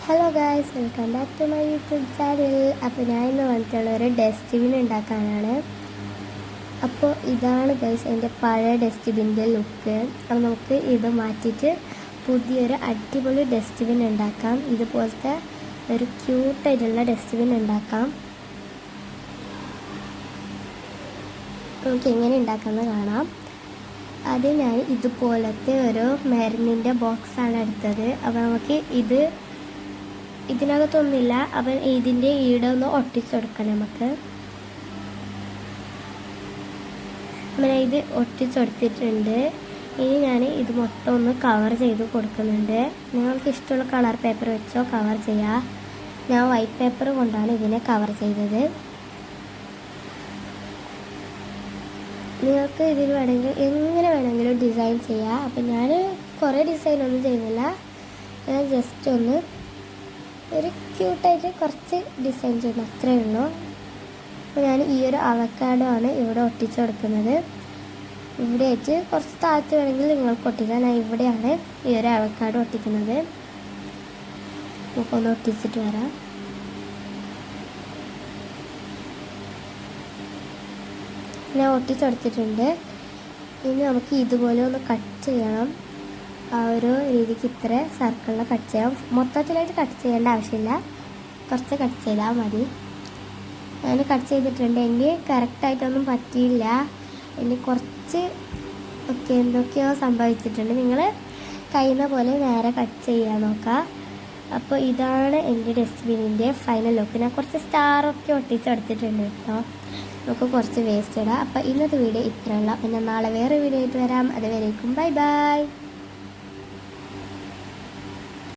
Hello guys, welcome back to my YouTube channel. അപ്പോൾ ഞാൻ ഇന്ന് വന്നിട്ടുള്ള ഒരു ഡസ്റ്റ്ബിൻ ഉണ്ടാക്കാനാണ്. അപ്പോൾ ഇതാണ് ഗൈസ് എൻ്റെ പഴയ ഡസ്റ്റ്ബിൻ്റെ ലുക്ക്. അപ്പോൾ നമുക്ക് ഇത് മാറ്റിയിട്ട് പുതിയൊരു അടിപൊളി ഡസ്റ്റ്ബിൻ ഉണ്ടാക്കാം. ഇതുപോലത്തെ ഒരു ക്യൂട്ടായിട്ടുള്ള ഡസ്റ്റ്ബിൻ ഉണ്ടാക്കാം. നമുക്ക് എങ്ങനെ ഉണ്ടാക്കാമെന്ന് കാണാം. അത് ഞാൻ ഇതുപോലത്തെ ഒരു മരുന്നിൻ്റെ ബോക്സാണ് എടുത്തത്. അപ്പോൾ നമുക്ക് ഇതിനകത്തൊന്നുമില്ല. അപ്പം ഇതിൻ്റെ ഈട ഒന്ന് ഒട്ടിച്ചെടുക്കണം നമുക്ക്. അങ്ങനെ ഇത് ഒട്ടിച്ചെടുത്തിട്ടുണ്ട്. ഇനി ഞാൻ ഇത് മൊത്തം ഒന്ന് കവർ ചെയ്ത് കൊടുക്കുന്നുണ്ട്. നിങ്ങൾക്ക് ഇഷ്ടമുള്ള കളർ പേപ്പർ വെച്ചോ കവർ ചെയ്യാം. ഞാൻ വൈറ്റ് പേപ്പർ കൊണ്ടാണ് ഇതിനെ കവർ ചെയ്തത്. നിങ്ങൾക്ക് ഇതിൽ വേണമെങ്കിൽ എങ്ങനെ വേണമെങ്കിലും ഡിസൈൻ ചെയ്യാം. അപ്പം ഞാൻ കുറേ ഡിസൈനൊന്നും ചെയ്യുന്നില്ല. ഞാൻ ജസ്റ്റ് ഒന്ന് ഒരു ക്യൂട്ടായിട്ട് കുറച്ച് ഡിസൈൻ ചെയ്യുന്നു, അത്രയേ ഉള്ളൂ. അപ്പോൾ ഞാൻ ഈ ഒരു അവക്കാഡോ ആണ് ഇവിടെ ഒട്ടിച്ച് കൊടുക്കുന്നത്. ഇവിടെ ആയിട്ട് കുറച്ച് താഴ്ത്തി വേണമെങ്കിൽ നിങ്ങൾക്ക് ഒട്ടിക്കാം. ഞാൻ ഇവിടെയാണ് ഈ ഒരു അവക്കാഡോ ഒട്ടിക്കുന്നത്. നമുക്കൊന്ന് ഒട്ടിച്ചിട്ട് വരാം. ഞാൻ ഒട്ടിച്ചെടുത്തിട്ടുണ്ട്. ഇനി നമുക്ക് ഇതുപോലെ ഒന്ന് കട്ട് ചെയ്യണം. ആ ഒരു രീതിക്ക് ഇത്ര സർക്കിളിൽ കട്ട് ചെയ്യാം. മൊത്തത്തിലായിട്ട് കട്ട് ചെയ്യേണ്ട ആവശ്യമില്ല, കുറച്ച് കട്ട് ചെയ്താൽ മതി. ഞാൻ കട്ട് ചെയ്തിട്ടുണ്ട്. എനിക്ക് കറക്റ്റായിട്ടൊന്നും പറ്റിയില്ല. ഇനി കുറച്ച് എന്തൊക്കെയോ സംഭവിച്ചിട്ടുണ്ട്. നിങ്ങൾ കഴിയുന്ന പോലെ നേരെ കട്ട് ചെയ്യാൻ നോക്കുക. അപ്പോൾ ഇതാണ് എൻ്റെ ഡസ്റ്റ്ബിനിൻ്റെ ഫൈനൽ ലുക്ക്. ഞാൻ കുറച്ച് സ്റ്റാറൊക്കെ ഒട്ടിച്ചെടുത്തിട്ടുണ്ട് കേട്ടോ. നമുക്ക് കുറച്ച് വേസ്റ്റ് ഇടാം. അപ്പോൾ ഇന്നത്തെ വീഡിയോ ഇത്രയുള്ള. പിന്നെ നാളെ വേറെ വീഡിയോ ആയിട്ട് വരാം. അതുവരേക്കും ബൈ ബൈ.